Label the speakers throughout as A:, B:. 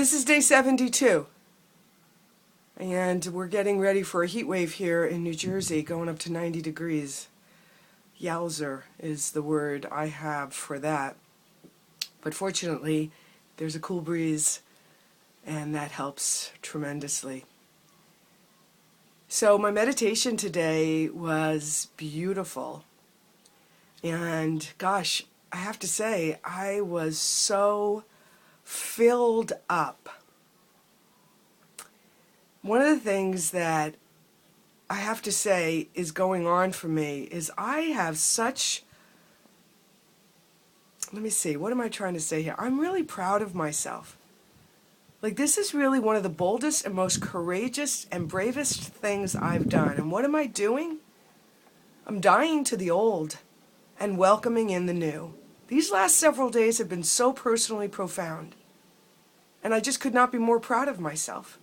A: This is day 72, and we're getting ready for a heat wave here in New Jersey, going up to 90 degrees. Yowzer is the word I have for that. But fortunately, there's a cool breeze, and that helps tremendously. So my meditation today was beautiful. And gosh, I have to say, I was so filled up. One of the things that I have to say is going on for me is I have such, let me see, what am I trying to say here? I'm really proud of myself. Like, this is really one of the boldest and most courageous and bravest things I've done. And what am I doing? I'm dying to the old and welcoming in the new. These last several days have been so personally profound. And I just could not be more proud of myself.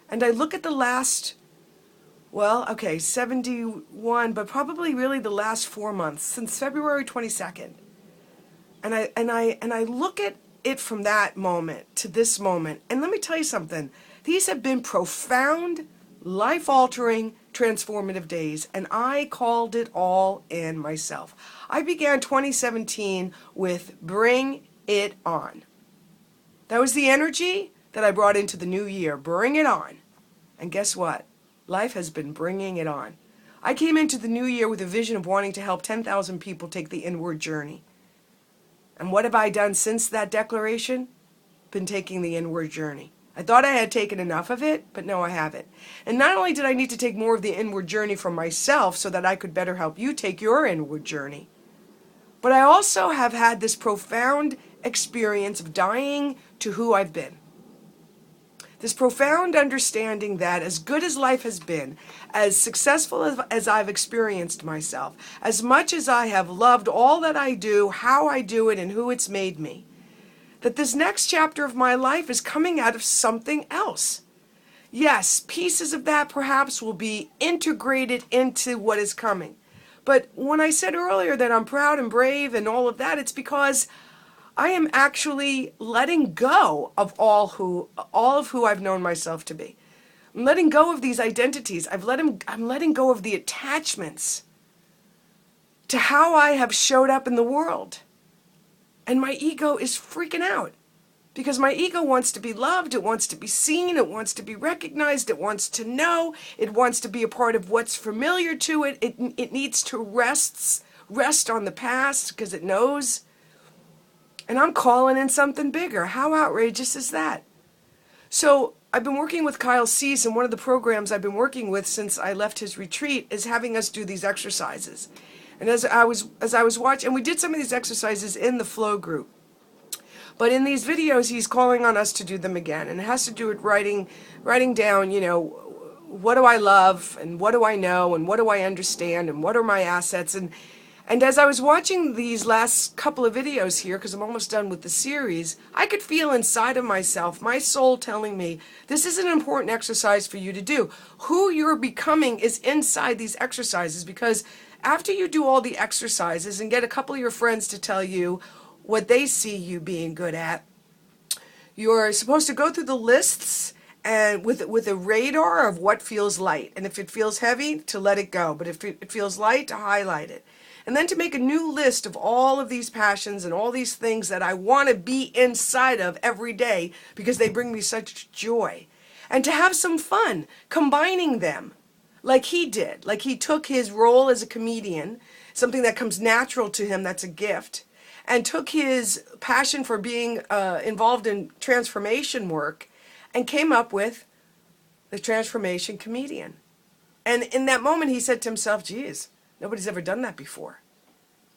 A: And I look at the last, 71, but probably really the last 4 months, since February 22nd. And I look at it from that moment to this moment. And let me tell you something. These have been profound, life-altering, transformative days. And I called it all in myself. I began 2017 with Bring It On. That was the energy that I brought into the new year. Bring it on. And guess what? Life has been bringing it on. I came into the new year with a vision of wanting to help 10,000 people take the inward journey. And what have I done since that declaration? Been taking the inward journey. I thought I had taken enough of it, but no, I haven't. And not only did I need to take more of the inward journey for myself so that I could better help you take your inward journey, but I also have had this profound experience of dying to who I've been. This profound understanding that as good as life has been, as successful as I've experienced myself, as much as I have loved all that I do, how I do it, and who it's made me, that this next chapter of my life is coming out of something else. Yes, pieces of that perhaps will be integrated into what is coming. But when I said earlier that I'm proud and brave and all of that, it's because I am actually letting go of all of who I've known myself to be. I'm letting go of these identities. I'm letting go of the attachments to how I have showed up in the world. And my ego is freaking out because my ego wants to be loved, it wants to be seen, it wants to be recognized, it wants to know, it wants to be a part of what's familiar to it. It needs to rest on the past because it knows. And I'm calling in something bigger. How outrageous is that? So I've been working with Kyle Cease, and one of the programs I've been working with since I left his retreat is having us do these exercises. And as I was watching, and we did some of these exercises in the flow group, but in these videos he's calling on us to do them again, and it has to do with writing down, what do I love, and what do I know, and what do I understand, and what are my assets, and as I was watching these last couple of videos here, because I'm almost done with the series, I could feel inside of myself, my soul telling me, this is an important exercise for you to do. Who you're becoming is inside these exercises, because after you do all the exercises and get a couple of your friends to tell you what they see you being good at, you're supposed to go through the lists and with a radar of what feels light. And if it feels heavy, to let it go. But if it feels light, to highlight it. And then to make a new list of all of these passions and all these things that I want to be inside of every day because they bring me such joy. And to have some fun combining them like he did. Like he took his role as a comedian, something that comes natural to him, that's a gift, and took his passion for being involved in transformation work and came up with the transformation comedian. And in that moment he said to himself, geez, nobody's ever done that before.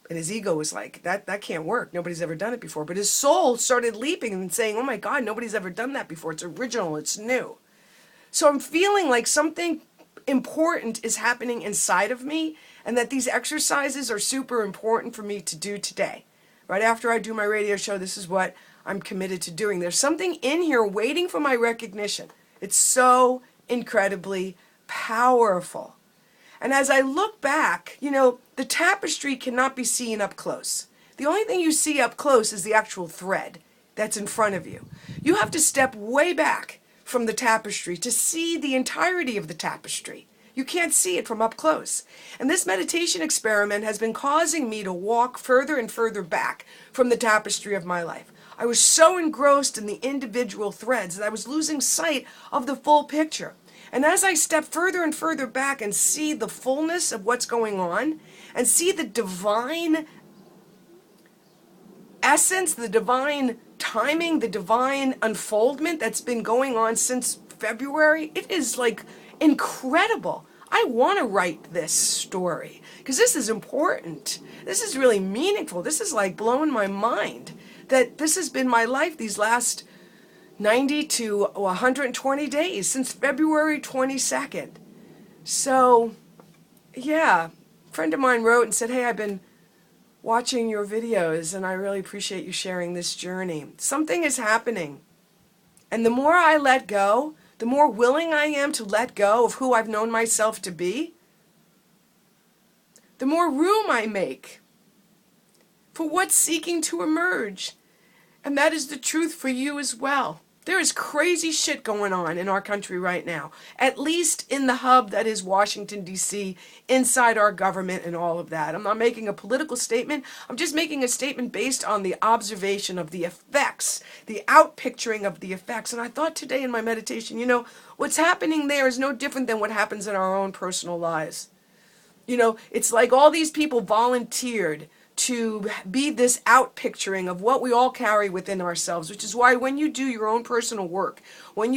A: And his ego was like, that can't work. Nobody's ever done it before. But his soul started leaping and saying, oh my God, nobody's ever done that before. It's original. It's new. So I'm feeling like something important is happening inside of me and that these exercises are super important for me to do today. Right after I do my radio show, this is what I'm committed to doing. There's something in here waiting for my recognition. It's so incredibly powerful. And as I look back, the tapestry cannot be seen up close. The only thing you see up close is the actual thread that's in front of you. You have to step way back from the tapestry to see the entirety of the tapestry. You can't see it from up close. And this meditation experiment has been causing me to walk further and further back from the tapestry of my life. I was so engrossed in the individual threads that I was losing sight of the full picture. And as I step further and further back and see the fullness of what's going on, and see the divine essence, the divine timing, the divine unfoldment that's been going on since February, it is like incredible. I want to write this story because this is important. This is really meaningful. This is like blowing my mind that this has been my life these last 90 to 120 days since February 22nd. So, yeah, a friend of mine wrote and said, hey, I've been watching your videos and I really appreciate you sharing this journey. Something is happening. And the more I let go, the more willing I am to let go of who I've known myself to be, the more room I make for what's seeking to emerge. And that is the truth for you as well. There is crazy shit going on in our country right now, at least in the hub that is Washington, D.C., inside our government and all of that. I'm not making a political statement. I'm just making a statement based on the observation of the effects, the outpicturing of the effects. And I thought today in my meditation, you know, what's happening there is no different than what happens in our own personal lives. You know, it's like all these people volunteered to be this outpicturing of what we all carry within ourselves, which is why when you do your own personal work, when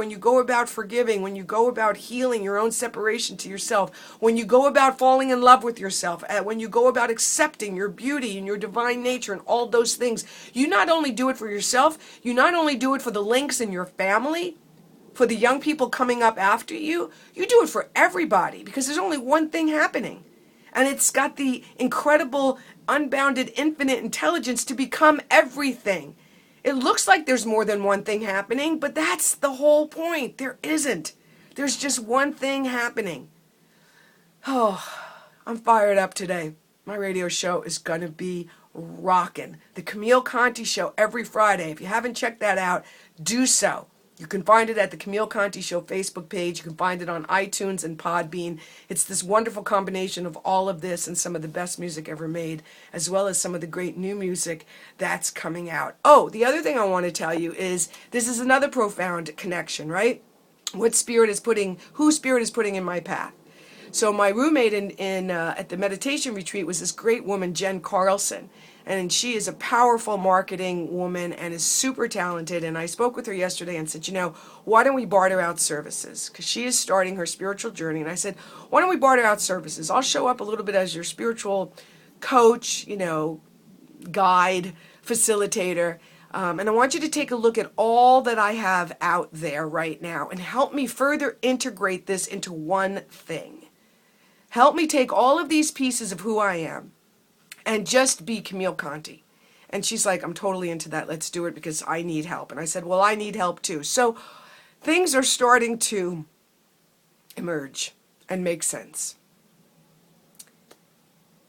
A: you go about forgiving, when you go about healing your own separation to yourself, when you go about falling in love with yourself, when you go about accepting your beauty and your divine nature and all those things, you not only do it for yourself, you not only do it for the links in your family, for the young people coming up after you, you do it for everybody because there's only one thing happening. And it's got the incredible, unbounded, infinite intelligence to become everything. It looks like there's more than one thing happening, but that's the whole point. There isn't. There's just one thing happening. Oh, I'm fired up today. My radio show is going to be rocking. The Camille Conte Show every Friday. If you haven't checked that out, do so. You can find it at the Camille Conte Show Facebook page. You can find it on iTunes and Podbean. It's this wonderful combination of all of this and some of the best music ever made, as well as some of the great new music that's coming out. Oh, the other thing I want to tell you is this is another profound connection, right? Who Spirit is putting in my path. So my roommate at the meditation retreat was this great woman, Jen Carlson. And she is a powerful marketing woman and is super talented. And I spoke with her yesterday and said, you know, why don't we barter out services? Because she is starting her spiritual journey. And I said, why don't we barter out services? I'll show up a little bit as your spiritual coach, you know, guide, facilitator. And I want you to take a look at all that I have out there right now and help me further integrate this into one thing. Help me take all of these pieces of who I am and just be Camille Conte. And she's like, I'm totally into that. Let's do it because I need help. And I said, well, I need help too. So things are starting to emerge and make sense.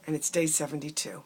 A: And it's day 72.